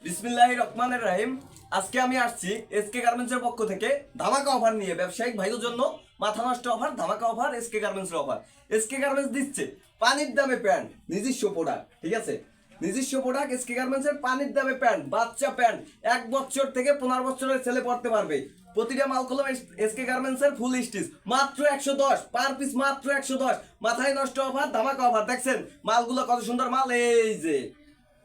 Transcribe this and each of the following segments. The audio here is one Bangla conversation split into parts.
বিসমিল্লাহির রহমানির রহিম। আজকে আমি আসছি এসকে গার্মেন্টসের পক্ষ থেকে ধামাকা অফার নিয়ে। ব্যবসায়িক ভাইদের জন্য মাথা নষ্ট অফার, ধামাকা অফার এসকে গার্মেন্টসের অফার। এসকে গার্মেন্টস দিচ্ছে পানির দামে প্যান্ট, নিজস্ব প্রোডাক্ট, ঠিক আছে, নিজস্ব প্রোডাক্ট এসকে গার্মেন্টসের পানির দামে প্যান্ট, বাচ্চা প্যান্ট 1 বছর থেকে 15 বছরের ছেলে পড়তে পারবে। প্রতিটা মাল কলম এসকে গার্মেন্টসের ফুল স্টিচ, মাত্র 110 পার পিস, মাত্র 110। মাথায় নষ্ট অফার, ধামাকা অফার। দেখছেন মালগুলো কত সুন্দর মাল, এই যে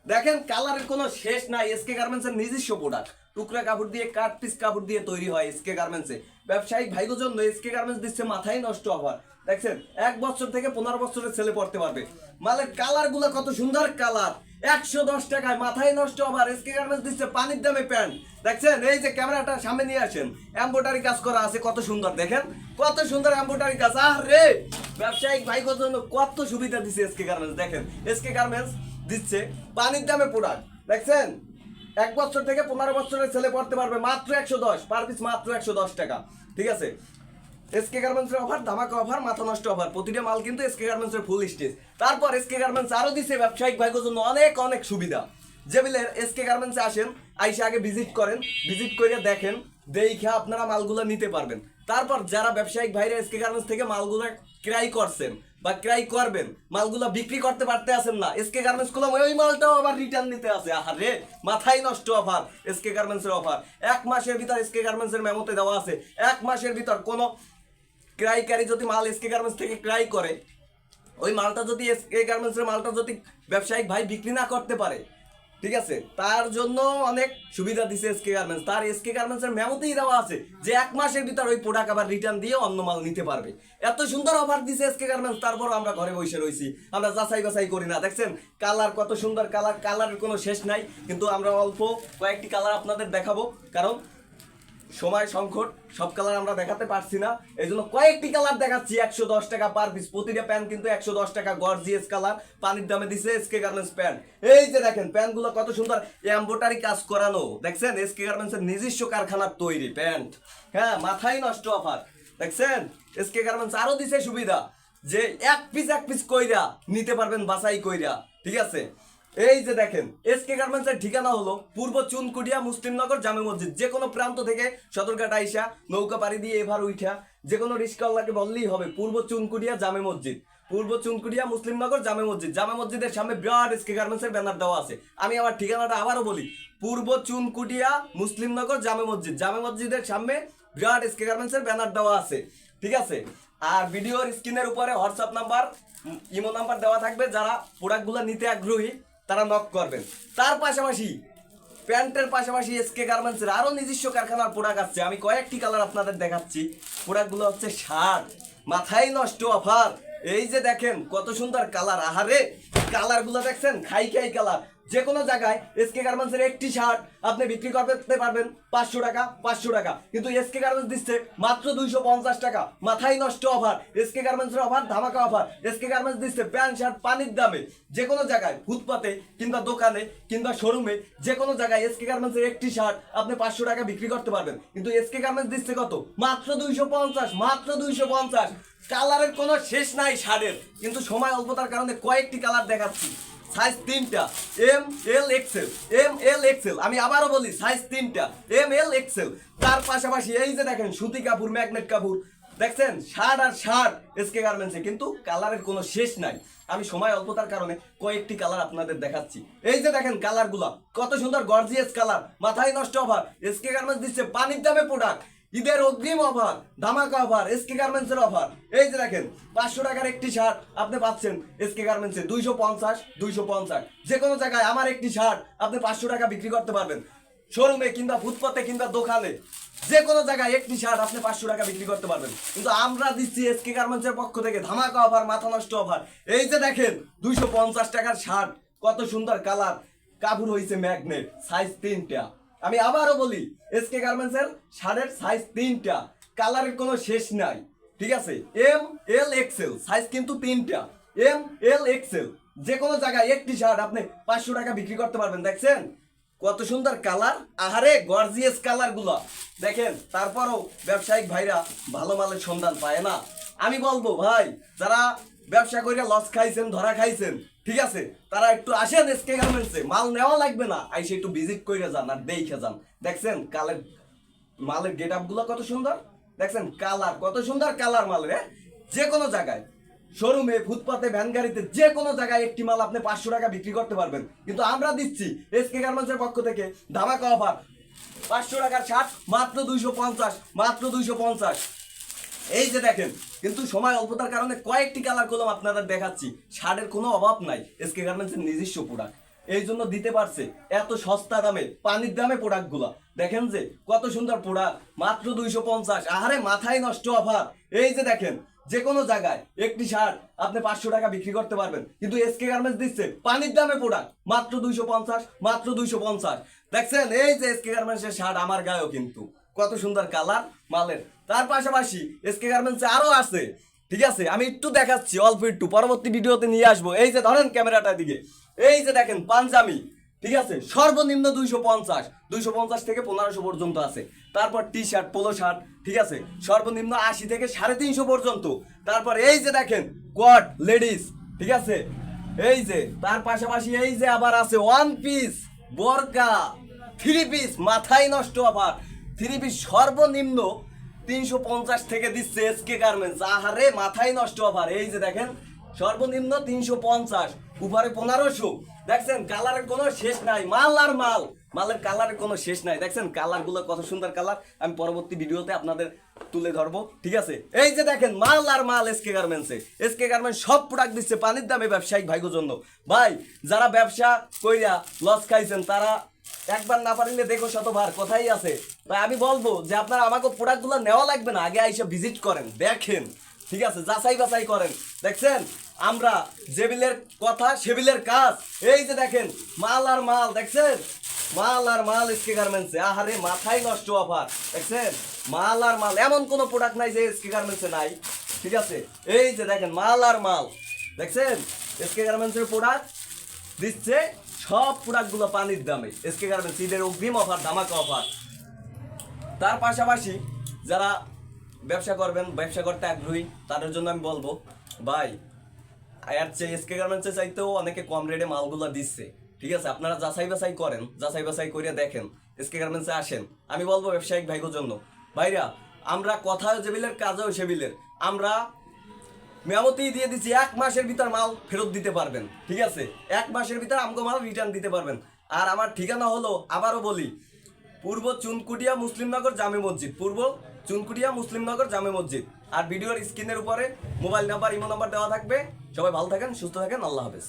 দেখেন কালারের কোনো শেষ নাই। এসকে গার্মেন্টসের নিজস্ব প্রোডাক্ট, টুকরা কাপড় দিয়ে, কাট পিস কাপড় দিয়ে তৈরি হয় এসকে গার্মেন্টসে। ব্যবসায়িক ভাইদের জন্য এসকে গার্মেন্টস দিচ্ছে মাথায় নষ্ট অফার। দেখছেন 1 বছর থেকে 15 বছরের ছেলে পড়তে পারবে। মালের কালার গুলো কত সুন্দর কালার, 110 টাকায় মাথায় নষ্ট অফার। এসকে গার্মেন্টস দিচ্ছে পানির দামে প্যান্ট। দেখছেন এই যে ক্যামেরাটা সামনে নিয়ে আসেন, এমব্রয়ডারি কাজ করা আছে, কত সুন্দর, দেখেন কত সুন্দর এমব্রয়ডারি কাজ। আরে ব্যবসায়িক ভাইদের জন্য কত সুবিধা দিচ্ছে এসকে গার্মেন্টস। দেখেন এসকে গার্মেন্টস দিচ্ছে পানির দামে প্রোডাক্ট। দেখছেন 1 বছর থেকে 15 বছরের ছেলে পড়তে পারবে, মাত্র 110 পার পিস, মাত্র 110 টাকা, ঠিক আছে। এসকে গার্মেন্টসের অফার, ধামাকা অফার, মাথা নষ্ট অফার। প্রতিটা মাল কিন্তু এসকে গার্মেন্টসের ফুল স্টেজ। তারপর এসকে গার্মেন্টস আরো দিচ্ছে ব্যবসায়িক ভাইদের জন্য অনেক অনেক সুবিধা। যে বিলের এসকে গার্মেন্টসে আসেন, আইসা আগে ভিজিট করেন, ভিজিট করে দেখেন, দেখে আপনারা মালগুলো নিতে পারবেন। তারপর যারা ব্যবসায়িক ভাইরা এসকে গার্মেন্টস থেকে মালগুলো ক্রয় করছেন বা ক্রয় করবেন, মালগুলো বিক্রি করতে পারতে আছেন না, এসকে গার্মেন্টস গুলো ওই মালটাও আবার রিটার্ন নিতে আসে। আরে মাথায় নষ্ট অফার এসকে গার্মেন্টসের অফার। 1 মাসের ভিতর এসকে গার্মেন্টসের মেমোতে দেওয়া আছে, 1 মাসের ভিতর কোনো ক্রয়কারী যদি মাল এসকে গার্মেন্টস থেকে ক্রয় করে, ওই মালটা যদি এসকে গার্মেন্টসের মালটা যদি ব্যবসায়িক ভাই বিক্রি না করতে পারে, ঠিক আছে, তার জন্য অনেক সুবিধা দিছে এসকে গার্মেন্টস। তার এসকে গার্মেন্টসের মেমোতেই দেওয়া আছে যে 1 মাসের ভিতর ওই প্রোডাক্ট আবার রিটার্ন দিয়ে অন্য মাল নিতে পারবে। এত সুন্দর অফার দিছে এসকে গার্মেন্টস। তারপর আমরা ঘরে বসে রয়েছি, আমরা যাচাই বাছাই করি না। দেখছেন কালার কত সুন্দর কালার, কালারের কোনো শেষ নাই। কিন্তু আমরা অল্প কয়েকটি কালার আপনাদের দেখাবো, কারণ সময় সংকট, সব কালার আমরা দেখাতে পারছি না, এই জন্য কয়েকটি কালার দেখাচ্ছি। 110 টাকা পার পিস, প্রতিটা প্যান্ট কিন্তু 110 টাকা। গর্জিয়াস কালার, পানির দামে দিছে এসকে গার্মেন্টস প্যান্ট। এই যে দেখেন প্যান্ট গুলো কত সুন্দর এমব্রয়ডারি কাজ করানো। দেখছেন এসকে গার্মেন্টস এর নিজস্ব কারখানার তৈরি প্যান্ট। হ্যাঁ, মাথায় নষ্ট অফার। দেখছেন এসকে গার্মেন্টস আরো দিছে সুবিধা যে এক পিস কইরা নিতে পারবেন, বাছাই কইরা, ঠিক আছে। এই যে দেখেন এসকে গার্মেন্টস এর ঠিকানা হলো পূর্ব চুনকুটিয়া মুসলিমনগর জামে মসজিদ। যে কোনো প্রান্ত থেকে সদরঘাট আইসা নৌকা পাড়ি দিয়ে এভার উঠা যে কোনো রিস্কাওয়ালাকে বললেই হবে পূর্ব চুনকুটিয়া জামে মসজিদ, পূর্ব চুনকুটিয়া মুসলিমনগর জামে মসজিদ। জামে মসজিদের সামনে বিরাট এসকে গার্মেন্টস এর ব্যানার দেওয়া আছে। আমি আমার ঠিকানাটা আবারও বলি, পূর্ব চুনকুটিয়া মুসলিমনগর জামে মসজিদ। জামে মসজিদের সামনে বিরাট এসকে গার্মেন্টস এর ব্যানার দেওয়া আছে, ঠিক আছে। আর ভিডিওর স্ক্রিনের উপরে হোয়াটসঅ্যাপ নাম্বার, ইমো নাম্বার দেওয়া থাকবে। যারা প্রোডাক্টগুলো নিতে আগ্রহী তারা নক করবেন। তার পাশাপাশি প্যান্টের পাশাপাশি এসকে গার্মেন্টসের আরো নিজস্ব কারখানার প্রোডাক্ট আছে। আমি কয়েকটি কালার আপনাদের দেখাচ্ছি। প্রোডাক্টগুলো হচ্ছে শার্ট, মাথায় নষ্ট অফার। এই যে দেখেন কত সুন্দর কালার, আহারে কালারগুলো দেখছেন, খাই কালার। যে কোনো জায়গায় এসকে গার্মেন্টসের একটি শার্ট আপনি বিক্রি করতে পারবেন 500 টাকা, 500 টাকা, কিন্তু এসকে গার্মেন্টস দিচ্ছে মাত্র 250 টাকা। মাথায় নষ্ট অফার, এসকে গার্মেন্টসের অফার, ধামাকা অফার। এসকে গার্মেন্টস দিচ্ছে প্যান্ট শার্ট পানির দামে। যে কোনো জায়গায় ফুটপাতে কিংবা দোকানে কিংবা শোরুমে, যে কোনো জায়গায় এসকে গার্মেন্টসের একটি শার্ট আপনি 500 টাকা বিক্রি করতে পারবেন, কিন্তু এসকে গার্মেন্টস দিচ্ছে কত? মাত্র 250, মাত্র 250। কালারের কোনো শেষ নাই শার্টের, কিন্তু সময় অল্পতার কারণে কয়েকটি কালার দেখাচ্ছি। সাইজ 3টা, M L XL, M L XL. আমি আবারও বলি সাইজ 3টা, এম এল এক্সেল। তার পাশাপাশি এই যে দেখেন সুতি কাপড়, ম্যাগনেট কাপড়। দেখছেন শার্ট আর শার্ট এসকে গার্মেন্টসে, কিন্তু কালারের কোনো শেষ নাই। আমি সময় অল্পতার কারণে কয়েকটি কালার আপনাদের দেখাচ্ছি। এই যে দেখেন কালারগুলা কত সুন্দর, গর্জিয়াস কালার, মাথায় নষ্ট অফার। এসকে গার্মেন্টস দিচ্ছে পানির দামে প্রোডাক্ট, ঈদের অগ্রিম অফার, ধামাকা অফার, এসকে গার্মেন্টস এর অফার। এই যে দেখেন 500 টাকার একটি শার্ট আপনি পাচ্ছেন এসকে গার্মেন্টসে 250। যে কোনো জায়গায় আমার একটি শার্ট আপনি 500 টাকা বিক্রি করতে পারবেন, শোরুমে কিংবা ফুটপাতে কিংবা দোকানে। যে কোনো জায়গায় একটি শার্ট আপনি 500 টাকা বিক্রি করতে পারবেন, কিন্তু আমরা দিচ্ছি এসকে গার্মেন্টস এর পক্ষ থেকে ধামাকা অফার, মাথা নষ্ট অফার। এই যে দেখেন 250 টাকার শার্ট, কত সুন্দর কালার, কাপড় হয়েছে ম্যাগনেট, সাইজ 3টা। আমি আবারও বলি এসকে গার্মেন্টস এর শার্টের সাইজ 3টা, কালারের কোনো শেষ নাই, ঠিক আছে। এম এল এক্সেল, সাইজ কিন্তু 3টা, এম এল এক্সেল। যে কোনো জায়গায় একটি শার্ট আপনি 500 টাকা বিক্রি করতে পারবেন। দেখছেন কত সুন্দর কালার, আহারে গর্জিয়াস কালার গুলা দেখেন। তারপরও ব্যবসায়িক ভাইরা ভালো মালের সন্ধান পায় না। আমি বলবো ভাই, যারা ব্যবসা করে লস খাইছেন, ধরা খাইছেন, ঠিক আছে, তারা একটু আসেন এসকে গার্মেন্টসে, মাল নেওয়া লাগবে না, আইসে একটু ভিজিট করে যান আর দেখে যান। দেখছেন মালের গেট আপ গুলো কত সুন্দর, দেখছেন কালার কত সুন্দর, কালার মালের যে কোনো জায়গায় শোরুমে, ফুটপাতে, ভ্যান গাড়িতে, যে কোনো জায়গায় একটি মাল আপনি 500 টাকা বিক্রি করতে পারবেন, কিন্তু আমরা দিচ্ছি এসকে গার্মেন্টসের পক্ষ থেকে ধামাকা অফার 500 টাকার শার্ট মাত্র 250, মাত্র 250। এই যে দেখেন, কিন্তু সময় অল্পতার কারণে কয়েকটি কালার কলম আপনাদের দেখাচ্ছি। শার্টের কোনো অভাব নাই, এসকে গার্মেন্টসের নিজস্ব প্রোডাক্ট, এই জন্য দিতে পারছে এত সস্তা দামে, পানির দামে প্রোডাক্টগুলো। দেখেন যে কত সুন্দর প্রোডাক্ট, মাত্র 250। আহারে মাথায় নষ্ট অফার। এই যে দেখেন, যে কোনো জায়গায় একটি শার্ট আপনি 500 টাকা বিক্রি করতে পারবেন, কিন্তু এসকে গার্মেন্টস দিচ্ছে পানির দামে প্রোডাক্ট মাত্র 250, মাত্র 250। দেখছেন এই যে এসকে গার্মেন্টসের শার্ট আমার গায়েও কিন্তু কত সুন্দর কালার মালের। তার পাশাপাশি এসকে গার্মেন্টসে আরো আছে, ঠিক আছে, আমি একটু দেখাচ্ছি অল্প একটু, পরবর্তী ভিডিওতে নিয়ে আসবো। এই যে ধরেন ক্যামেরাটার দিকে, এই যে দেখেন পাঞ্জাবি, ঠিক আছে, সর্বনিম্ন 250 থেকে 1500 পর্যন্ত আছে। তারপর টি শার্ট, পোলো শার্ট, ঠিক আছে, সর্বনিম্ন 80 থেকে 350 পর্যন্ত। তারপর এই যে দেখেন কোট লেডিস, ঠিক আছে, এই যে তার পাশাপাশি এই যে আবার আছে ওয়ান পিস, বোরকা, 3 পিস, মাথায় নষ্ট অফার। 3 পিস সর্বনিম্ন 350 থেকে দিচ্ছে এসকে গার্মেন্টস। আহারে মাথায় নষ্ট অফার। এই যে দেখেন সর্বনিম্ন 350, উপরে 1500। দেখছেন কালারের কোনো শেষ নাই, মাল আর মাল, মালের কালারের কোনো শেষ নাই। দেখছেন কালার গুলো কত সুন্দর কালার, আমি পরবর্তী ভিডিওতে আপনাদের তুলে ধরবো, ঠিক আছে। এই যে দেখেন মাল আর মাল এসকে গার্মেন্টসে। এসকে গার্মেন্টস সব প্রোডাক্ট দিচ্ছে পানির দামে ব্যবসায়িক ভাইগোর জন্য। ভাই যারা ব্যবসা কইরা লস খাইছেন, তারা একবার না পারিলে দেখো শতবার, কথাই আছে। তাই আমি বলবো যে আপনারা আমাকে প্রোডাক্টগুলো নেওয়া লাগবে না, আগে আইসা ভিজিট করেন, দেখেন, ঠিক আছে, যাচাই বাছাই করেন। দেখছেন আমরা যেবিলের কথা সেবিলের কাজ। এই যে দেখেন মাল আর মাল, দেখছেন মাল আর মাল এসকে গার্মেন্টসে। আহারে মাথায় নষ্ট অফার। দেখছেন মাল আর মাল, এমন কোনো প্রোডাক্ট নাই যে এসকে গার্মেন্টসে নাই, ঠিক আছে। এই যে দেখেন মাল আর মাল, দেখছেন এসকে গার্মেন্টসের প্রোডাক্ট দিচ্ছে সব প্রোডাক্টগুলো পানির দামে। এসকে গার্মেন্টস ঈদের অগ্রিম অফার, ধামাকা অফার। তার পাশাপাশি যারা ব্যবসা করবেন, ব্যবসা করতে আগ্রহী, তাদের জন্য আমি বলবো ভাই এর চেয়ে এসকে গার্মেন্টসে চাইতেও অনেকে কম রেটে মালগুলো দিচ্ছে, ঠিক আছে। আপনারা যাচাই বাছাই করেন, যাচাই বাছাই করে দেখেন, এসকে গার্মেন্টসে আসেন। আমি বলবো ব্যবসায়িক ভাইগোর জন্য, ভাইরা আমরা কথাও যেবিলের কাজেও সেবিলের, আমরা মেয়ামতি দিয়ে দিচ্ছি 1 মাসের ভিতর মাল ফেরত দিতে পারবেন, ঠিক আছে। 1 মাসের ভিতর আমগো মাল রিটার্ন দিতে পারবেন। আর আমার ঠিকানা হলো, আবারও বলি, পূর্ব চুনকুটিয়া মুসলিমনগর জামে মসজিদ, পূর্ব চুনকুটিয়া মুসলিমনগর জামে মসজিদ। আর ভিডিওর স্ক্রিনের উপরে মোবাইল নাম্বার, ইমো নাম্বার দেওয়া থাকবে। সবাই ভালো থাকেন, সুস্থ থাকেন, আল্লাহ হাফেজ।